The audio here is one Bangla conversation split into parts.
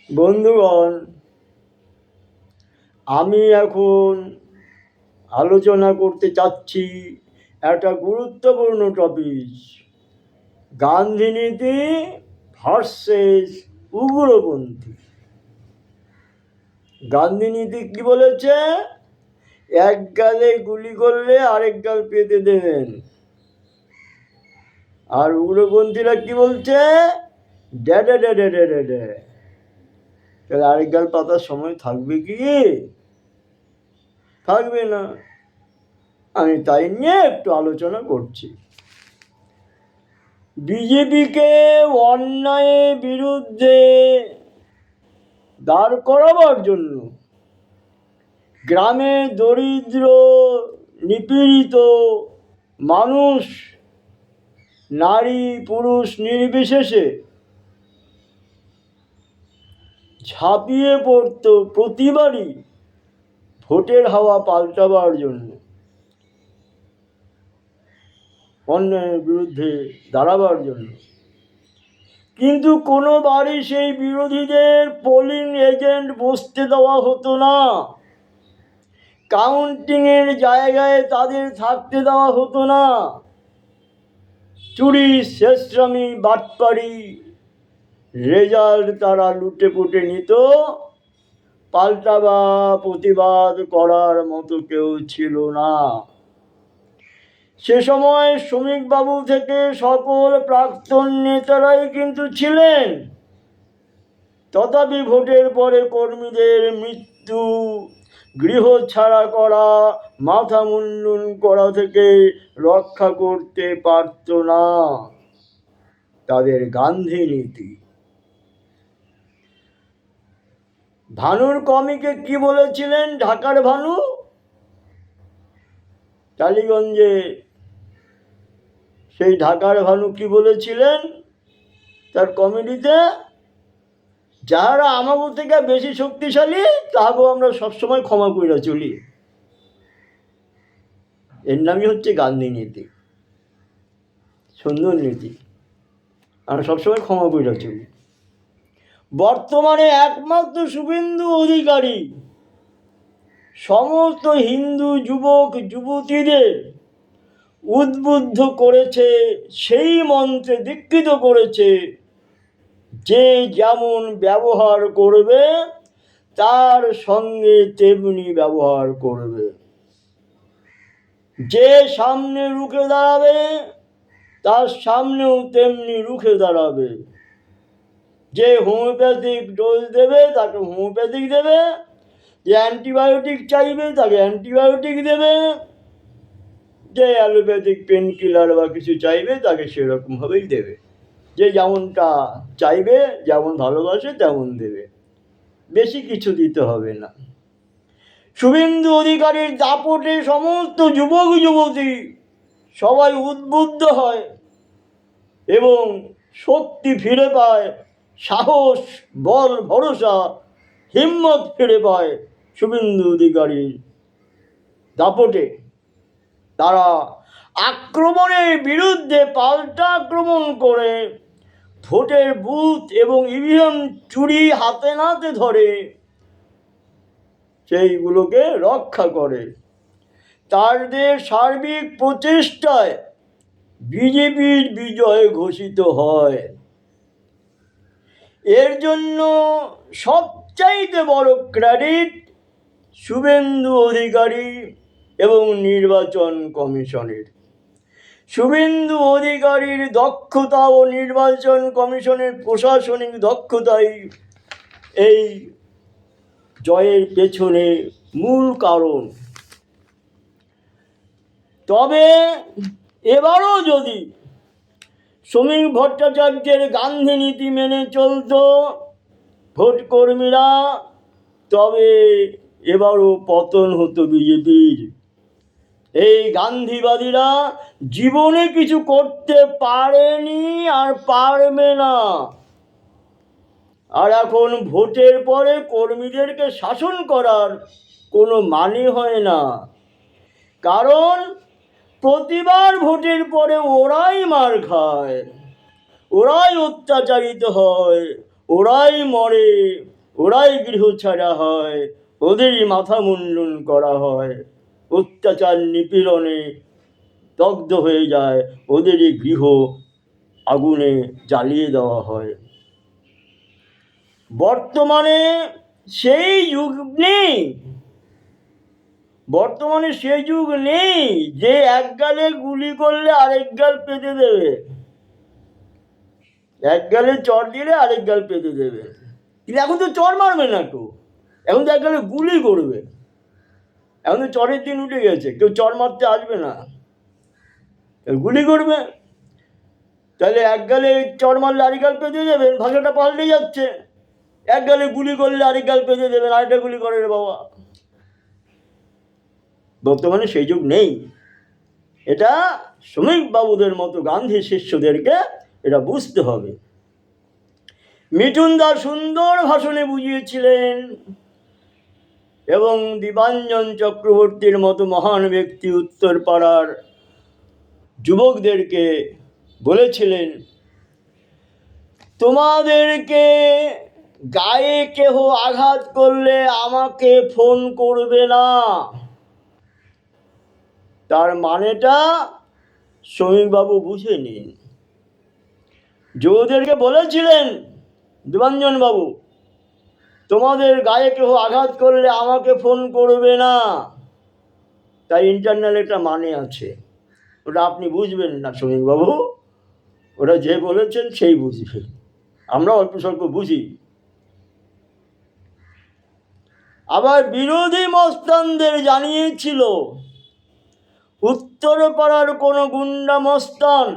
বন্ধুগণ, আমি এখন আলোচনা করতে চাচ্ছি একটা গুরুত্বপূর্ণ টপিক, গান্ধীনীতি ভার্সেস উগ্রপন্থী। গান্ধীনীতি কি বলেছে? এক গালে গুলি করলে আরেক গাল পেতে দেবেন। আর উগ্রপন্থীরা কি বলছে? ড্যাডে ড্যাডে ড্যাডে ড্যা। তাহলে আরেক গাল পাতার সময় থাকবে কি? থাকবে না। আমি তাই নিয়ে একটু আলোচনা করছি। বিজেপিকে অন্যায়ের বিরুদ্ধে দাঁড় করাবার জন্য গ্রামে দরিদ্র নিপীড়িত মানুষ, নারী পুরুষ নির্বিশেষে ঝাঁপিয়ে পড়ত প্রতিবারই ভোটের হাওয়া পাল্টাবার জন্য, অন্যায়ের বিরুদ্ধে দাঁড়াবার জন্য। কিন্তু কোনোবারই সেই বিরোধীদের পোলিং এজেন্ট বসতে দেওয়া হতো না, কাউন্টিংয়ের জায়গায় তাদের থাকতে দেওয়া হতো না। চুরি, শেষরামি, বাটপাড়ি, রেজাল্ট তারা লুটে পুটে নিত। পাল্টা বা প্রতিবাদ করার মতো কেউ ছিল না। সে সময় শ্রমিকবাবু থেকে সকল প্রাক্তন নেতারাই কিন্তু ছিলেন। তথাপি ভোটের পরে কর্মীদের মৃত্যু, গৃহ ছাড়া করা, মাথা মুন্ডন করা থেকে রক্ষা করতে পারত না তাদের গান্ধী নীতি। ভানুর কমিকে কি বলেছিলেন ঢাকার ভানু? টালিগঞ্জে সেই ঢাকার ভানু কি বলেছিলেন তার কমেডিতে? যারা আমাদের থেকে বেশি শক্তিশালী তাহাকেও আমরা সবসময় ক্ষমা কইরা চলি। এর নামই হচ্ছে গান্ধী নীতি, সুন্দর নীতি। আমরা সবসময় ক্ষমা কইরা চলি। বর্তমানে একমাত্র শুভেন্দু অধিকারী সমস্ত হিন্দু যুবক যুবতীদের উদ্বুদ্ধ করেছে, সেই মন্ত্রে দীক্ষিত করেছে যে যেমন ব্যবহার করবে তার সঙ্গে তেমনি ব্যবহার করবে। যে সামনে রুখে দাঁড়াবে তার সামনেও তেমনি রুখে দাঁড়াবে। যে হোমিওপ্যাথিক ডোজ দেবে তাকে হোমিওপ্যাথিক দেবে, যে অ্যান্টিবায়োটিক চাইবে তাকে অ্যান্টিবায়োটিক দেবে, যে অ্যালোপ্যাথিক পেন কিলার বা কিছু চাইবে তাকে সেরকমভাবেই দেবে। যে যেমনটা চাইবে, যেমন ভালোবাসে তেমন দেবে, বেশি কিছু দিতে হবে না। শুভেন্দু অধিকারীর দাপটে সমস্ত যুবক যুবতী সবাই উদ্বুদ্ধ হয় এবং শক্তি ফিরে পায়, সাহস, বল, ভরসা, হিম্মত ফিরে পায় শুভেন্দু অধিকারীর দাপটে। তারা আক্রমণের বিরুদ্ধে পাল্টা আক্রমণ করে ভোটের বুথ এবং ইভিএম চুরি হাতে নাতে ধরে সেইগুলোকে রক্ষা করে। তাদের সার্বিক প্রচেষ্টায় বিজেপির বিজয় ঘোষিত হয়। এর জন্য সবচাইতে বড় ক্রেডিট শুভেন্দু অধিকারী এবং নির্বাচন কমিশনের। শুভেন্দু অধিকারীর দক্ষতা ও নির্বাচন কমিশনের প্রশাসনিক দক্ষতাই এই জয়ের পেছনে মূল কারণ। তবে এবারও যদি শ্রমিক ভট্টাচার্যের গান্ধী নীতি মেনে চলত ভোট কর্মীরা, তবে এবারও পতন হতো বিজেপির। এই গান্ধীবাদীরা জীবনে কিছু করতে পারেনি আর পারবে না। আর এখন ভোটের পরে কর্মীদেরকে শাসন করার কোনো মানে হয় না, কারণ প্রতিবার ভোটের পরে ওরাই মার খায়, ওরাই অত্যাচারিত হয়, ওরাই মরে, ওরাই গৃহ ছাড়া হয়, ওদেরই মাথা মুন্ডন করা হয়, অত্যাচার নিপীড়নে দগ্ধ হয়ে যায়, ওদেরই গৃহ আগুনে জ্বালিয়ে দেওয়া হয়। বর্তমানে সেই যুগ নেই, বর্তমানে সেই যুগ নেই যে এক গালে গুলি করলে আরেক গাল পেতে দেবে, এক গালে চর দিলে আরেক গাল পেতে দেবে। কিন্তু এখন তো চর মারবে না, তো এখন তো এক গালে গুলি করবে। এখন তো চরের দিন উঠে গেছে, কেউ চর মারতে আসবে না, গুলি করবে। তাহলে এক গালে চর মারলে আরেক গাল পেতে দেবেন, ভাষাটা পাল্টে যাচ্ছে। এক গালে গুলি করলে আরেক গাল পেতে দেবেন, আরেকটা গুলি করে রে বাবা। বর্তমানে সেই যুগ নেই। এটা শ্রমিক বাবুদের মতো গান্ধী শিষ্যদেরকে এটা বুঝতে হবে। মিঠুন দাস সুন্দর ভাষণে বুঝিয়েছিলেন, এবং দীপাঞ্জন চক্রবর্তীর মতো মহান ব্যক্তি উত্তরপাড়ার যুবকদেরকে বলেছিলেন, তোমাদেরকে গায়ে কেহ আঘাত করলে আমাকে ফোন করবে না। তার মানেটা শ্রমিকবাবু বুঝে নিন। যুবকদেরকে বলেছিলেন দীপাঞ্জন বাবু, তোমাদের গায়ে কেহ আঘাত করলে আমাকে ফোন করবে না। তাই ইন্টারনাল একটা মানে আছে, ওটা আপনি বুঝবেন না শ্রমিকবাবু, ওটা যে বলেছেন সেই বুঝবে, আমরা অল্প স্বল্প বুঝি। আবার বিরোধী মস্তানদের জানিয়েছিল, উত্তরপাড়ার কোনো গুন্ডা মস্তান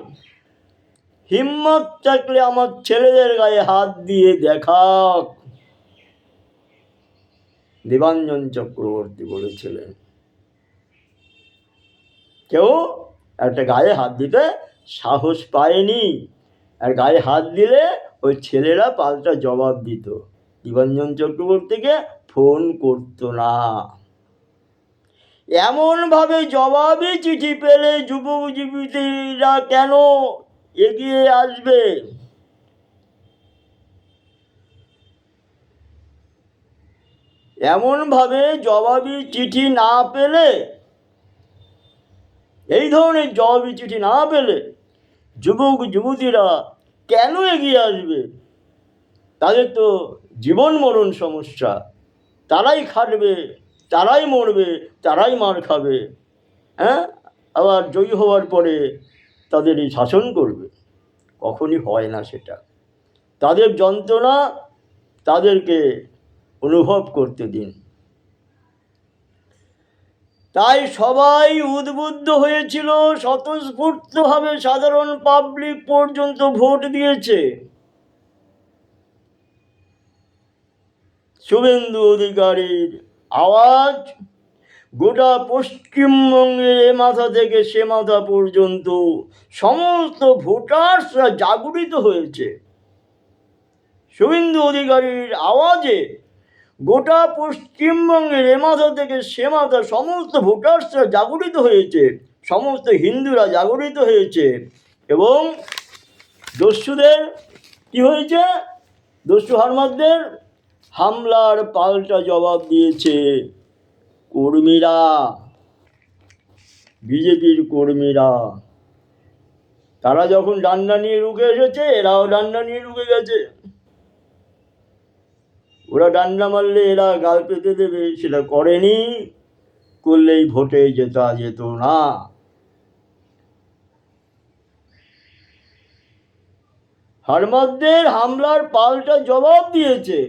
হিম্মত থাকলে আমার ছেলেদের গায়ে হাত দিয়ে দেখাক। দীপাঞ্জন চক্রবর্তী বলেছিলেন, কেউ একটা গায়ে হাত দিতে সাহস পায়নি, আর গায়ে হাত দিলে ওই ছেলেরা পাল্টা জবাব দিত, দীপাঞ্জন চক্রবর্তীকে ফোন করতো না। এমনভাবে জবাবি চিঠি পেলে যুবক যুবতীরা কেন এগিয়ে আসবে? এমনভাবে জবাবি চিঠি না পেলে, এই ধরনের জবাবি চিঠি না পেলে যুবক যুবতীরা কেন এগিয়ে আসবে? তাদের তো জীবন মরণ সমস্যা, তারাই খাটবে, তারাই মরবে, তারাই মার খাবে, হ্যাঁ, আবার জয়ী হওয়ার পরে তাদেরই শাসন করবে। কখনই হয় না সেটা। তাদের যন্ত্রণা তাদেরকে অনুভব করতে দিন। তাই সবাই উদ্বুদ্ধ হয়েছিল, স্বতঃস্ফূর্তভাবে সাধারণ পাবলিক পর্যন্ত ভোট দিয়েছে। শুভেন্দু অধিকারীর আওয়াজ গোটা পশ্চিমবঙ্গের এ মাথা থেকে সে মাথা পর্যন্ত সমস্ত ভোটার্সরা জাগরিত হয়েছে। শুভেন্দু অধিকারীর আওয়াজে গোটা পশ্চিমবঙ্গের এ মাথা থেকে সে মাথা সমস্ত ভোটার্সরা জাগরিত হয়েছে, সমস্ত হিন্দুরা জাগরিত হয়েছে। এবং দস্যুদের কি হয়েছে? দস্যু হারমাদদের হামলার পাল্টা জবাব দিয়েছে কর্মীরা, বিজেপির কর্মীরা। তারা যখন ডান্ডা নিয়ে রুখে এসেছে, এরাও ডান্ডা নিয়ে রুখে গেছে। ওরা ডান্ডা মারলে এরা গাল পেতে দেবে, সেটা করেনি, করলেই ভোটে জেতা যেত না। হারমাদদের হামলার পাল্টা জবাব দিয়েছে,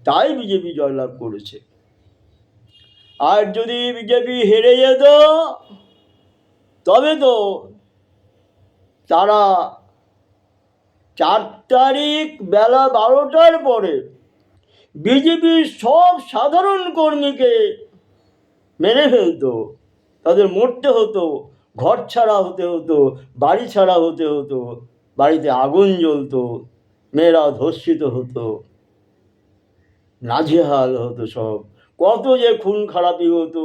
তাই বিজেপি জয়লাভ করেছে। আর যদি বিজেপি হেরে যেত, তবে তো তারা 4 তারিখ বেলা 12টার পরে বিজেপির সব সাধারণ কর্মীকে মেরে ফেলতো, তাদের মরতে হতো, ঘর ছাড়া হতে হতো, বাড়ি ছাড়া হতে হতো, বাড়িতে আগুন জ্বলতো, মেয়েরা ধর্ষিত হতো, নাজেহাল হতো সব। কত যে খুন খারাপি হতো,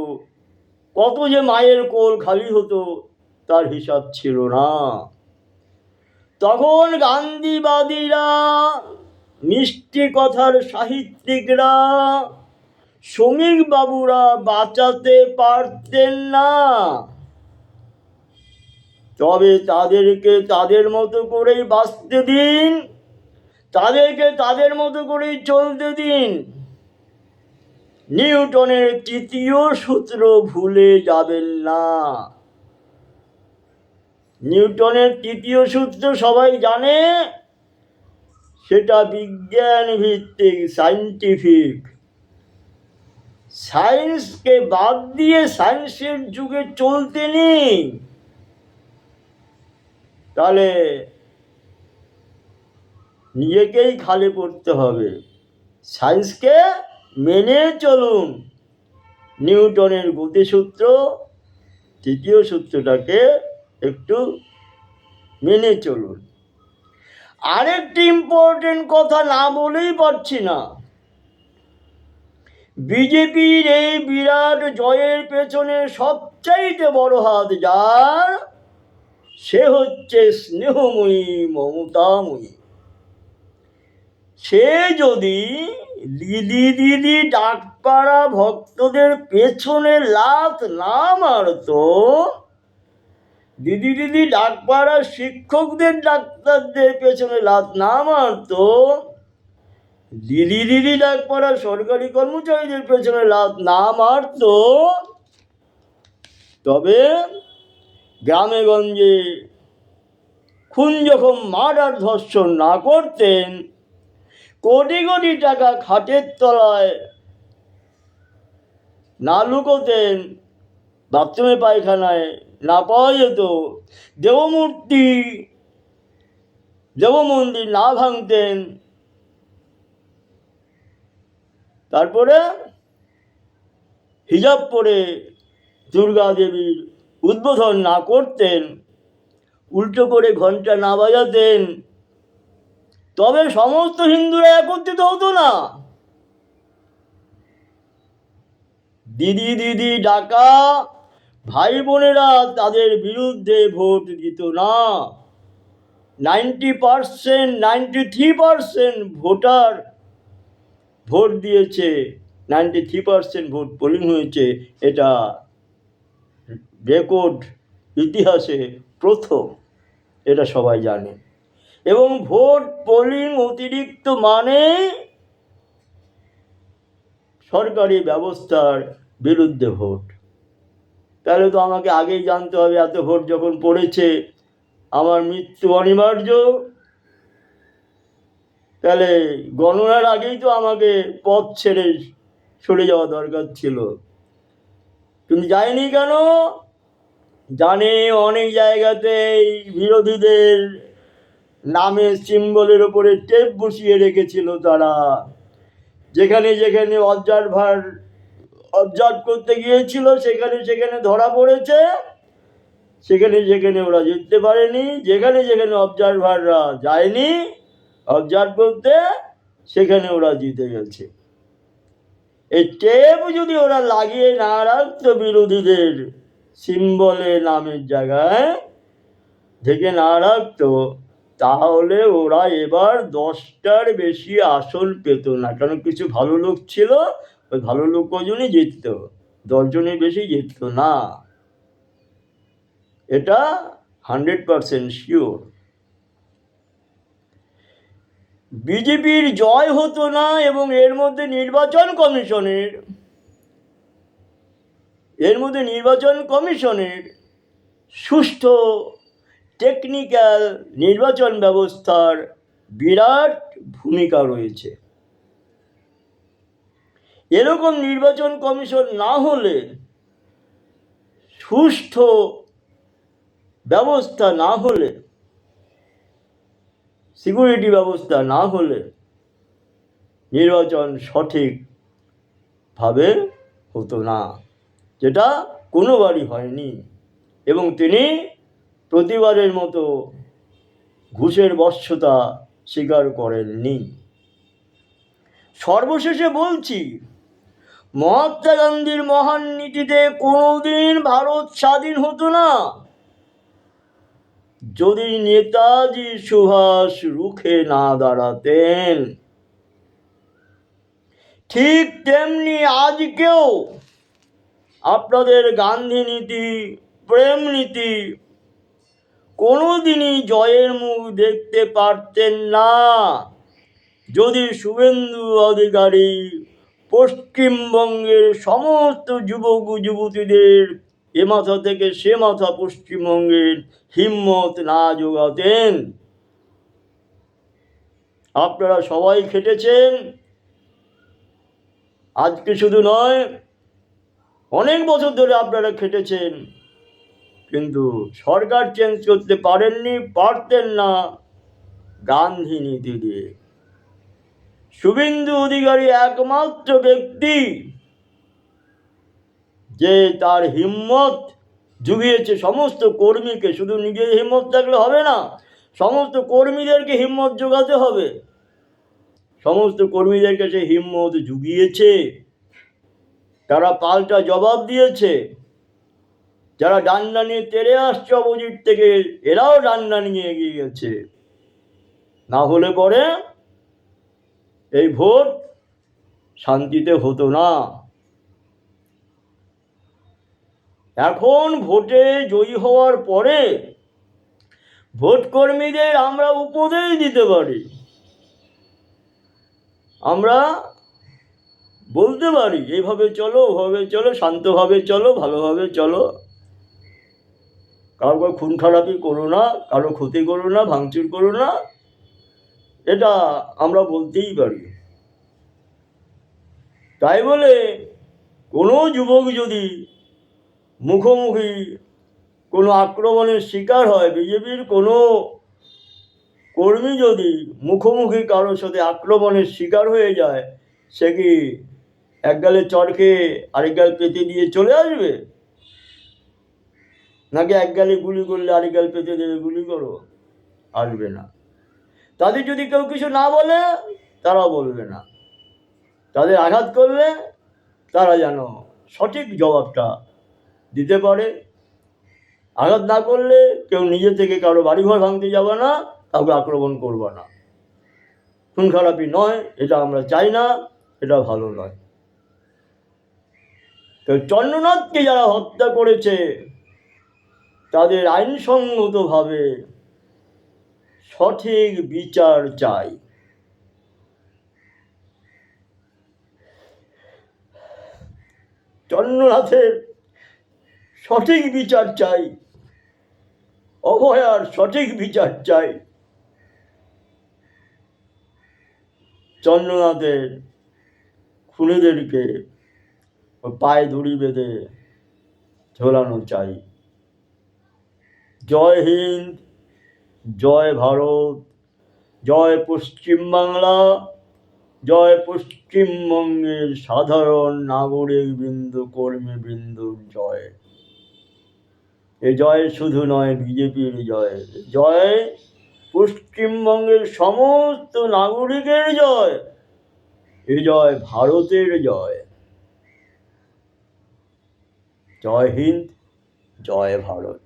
কত যে মায়ের কোল খালি হতো, তার হিসাব ছিল না। তখন গান্ধীবাদীরা মিষ্টি কথার সাহিত্যিকরা, শ্রমিক বাবুরা বাঁচাতে পারতেন না। তবে তাদেরকে তাদের মতো করেই বাঁচতে দিন, তাদেরকে তাদের মতো করেই চলতে দিন। নিউটনের তৃতীয় সূত্র ভুলে যাবেন না। নিউটনের তৃতীয় সূত্র সবাই জানে, সেটা বিজ্ঞান ভিত্তিক, সায়েন্টিফিক। সায়েন্সকে বাদ দিয়ে সায়েন্সের যুগে চলতে নেই। তাহলে নিজেকেই খালে পড়তে হবে। সায়েন্সকে মেনে চলুন। নিউটনের গতিসূত্র তৃতীয় সূত্রটাকে একটু মেনে চলুন। আরেকটি ইম্পর্টেন্ট কথা না বলেই পারছি না। বিজেপির এই বিরাট জয়ের পেছনে সবচাইতে বড় হাত যার, সে হচ্ছে স্নেহময়ী মমতাময়ী। সে যদি দিদি দিদি ডাকপাড়া ভক্তদের পেছনে লাথ না মারত, দিদি দিদি ডাকপাড়া শিক্ষকদের ডাক্তারদের পেছনে লাথ না মারত, দিদি দিদি ডাকপাড়া সরকারি কর্মচারীদের পেছনে লাথ না মারত, তবে গ্রামে গঞ্জে খুন যখন মার্ডার ধর্ষণ না করতেন, কোটি কোটি টাকা খাটের তলায় না লুকোতেন, বাথরুমে পায়খানায় না পাওয়া যেত, দেব মন্দির না ভাঙতেন, তারপরে হিজাব পরে দুর্গা দেবীর উদ্বোধন না করতেন, উল্টো করে ঘন্টা না বাজাতেন, তবে সমস্ত হিন্দুরা একত্রিত হতো না। দিদি দিদি ডাকা ভাই বোনেরা তাদের বিরুদ্ধে ভোট দিত না। 90%, 93% ভোটার ভোট দিয়েছে, 93% ভোট পোলিং হয়েছে। এটা রেকর্ড, ইতিহাসে প্রথম, এটা সবাই জানে। এবং ভোট পোলিং অতিরিক্ত মানে সরকারি ব্যবস্থার বিরুদ্ধে ভোট। তাহলে তো আমাকে আগেই জানতে হবে, এত ভোট যখন পড়েছে আমার মৃত্যু অনিবার্য, তাহলে গণনার আগেই তো আমাকে পথ ছেড়ে সরে যাওয়া দরকার ছিল। কিন্তু যায়নি কেন? জানে অনেক জায়গাতে বিরোধীদের নামে সিম্বলের ওপরে টেপ বসিয়ে রেখেছিল তারা। যেখানে যেখানে অবজার্ভ করতে গিয়েছিল সেখানে সেখানে ধরা পড়েছে, সেখানে যেখানে ওরা জিততে পারেনি। যেখানে যেখানে অবজারভাররা যায়নি অবজার্ভ করতে, সেখানে ওরা জিতে গেছে। এই টেপ যদি ওরা লাগিয়ে না রাখতো বিরোধীদের সিম্বলে নামের জায়গায় ঢেকে না রাখতো, তাহলে ওরা এবার 10টার বেশি আসন পেত না। কারণ কিছু ভালো লোক ছিল, ওই ভালো লোক কজনই জিতত, 10 জনের বেশি জিতত না। এটা 100% শিওর। বিজেপির জয় হতো না এবং এর মধ্যে নির্বাচন কমিশনের সুষ্ঠু টেকনিক্যাল নির্বাচন ব্যবস্থার বিরাট ভূমিকা রয়েছে। এরকম নির্বাচন কমিশন না হলে, সুষ্ঠু ব্যবস্থা না হলে, সিকিউরিটি ব্যবস্থা না হলে নির্বাচন সঠিকভাবে হতো না, যেটা কোনোবারই হয়নি। এবং তিনি প্রতিবারের মতো ঘুষের বশ্যতা স্বীকার করেননি। সর্বশেষে বলছি, মহাত্মা গান্ধীর মহান নীতিতে কোনোদিন ভারত স্বাধীন হতো না যদি নেতাজি সুভাষ রুখে না দাঁড়াতেন। ঠিক তেমনি আজকেও আপনাদের গান্ধী নীতি, প্রেম নীতি কোনোদিনই জয়ের মুখ দেখতে পারতেন না যদি শুভেন্দু অধিকারী পশ্চিমবঙ্গের সমস্ত যুবক যুবতীদের এ মাথা থেকে সে মাথা পশ্চিমবঙ্গের হিম্মত না জোগাতেন। আপনারা সবাই খেটেছেন, আজকে শুধু নয়, অনেক বছর ধরে আপনারা খেটেছেন, কিন্তু সরকার চেঞ্জ করতে পারেননি, পারতেন না গান্ধী নীতি দিয়ে। শুভেন্দু অধিকারী একমাত্র ব্যক্তি যে তার হিম্মত জুগিয়েছে সমস্ত কর্মীকে। শুধু নিজের হিম্মত থাকলে হবে না, সমস্ত কর্মীদেরকে হিম্মত জোগাতে হবে। সমস্ত কর্মীদেরকে সে হিম্মত জুগিয়েছে, তারা পাল্টা জবাব দিয়েছে। যারা ডান্ডা নিয়ে তেড়ে আসছে অপোজিট থেকে, এরাও ডান্ডা নিয়ে এগিয়ে গেছে। না হলে পরে এই ভোট শান্তিতে হতো না। এখন ভোটে জয়ী হওয়ার পরে ভোট কর্মীদের আমরা উপদেশ দিতে পারি, আমরা বলতে পারি এইভাবে চলো, ওভাবে চলো, শান্তভাবে চলো, ভালোভাবে চলো, কাউকে খুন খারাপি করো না, কারো ক্ষতি করো না, ভাঙচুর করো না, এটা আমরা বলতেই পারি। তাই বলে কোনো যুবক যদি মুখোমুখি কোনো আক্রমণের শিকার হয়, বিজেপির কোনো কর্মী যদি মুখোমুখি কারোর সাথে আক্রমণের শিকার হয়ে যায়, সে কি এক গালে চড় খেয়ে আরেক গাল পেতে দিয়ে চলে আসবে? নাকি এক গালে গুলি করলে আরেক গাল পেতে দেবে গুলি করো? আসবে না। তাদের যদি কেউ কিছু না বলে, তারা বলবে না। তাদের আঘাত করলে তারা যেন সঠিক জবাবটা দিতে পারে। আঘাত না করলে কেউ নিজে থেকে কারো বাড়িঘর ভাঙতে যাবে না, কাউকে আক্রমণ করবে না। খুন খারাপি নয়, এটা আমরা চাই না, এটা ভালো নয়। তো চন্দ্রনাথকে যারা হত্যা করেছে তাদের আইনসঙ্গতভাবে সঠিক বিচার চাই। চন্দ্রনাথের সঠিক বিচার চাই, অভয়ার সঠিক বিচার চাই। চন্দ্রনাথের খুনিদেরকে পায়ে দড়ি বেঁধে ঝোলানো চাই। জয় হিন্দ, জয় ভারত, জয় পশ্চিমবাংলা, জয় পশ্চিমবঙ্গের সাধারণ নাগরিকবৃন্দ, কর্মীবৃন্দ, জয়। এ জয় শুধু নয় বিজেপির জয়, জয় পশ্চিমবঙ্গের সমস্ত নাগরিকের জয়, এ জয় ভারতের জয়। জয় হিন্দ, জয় ভারত।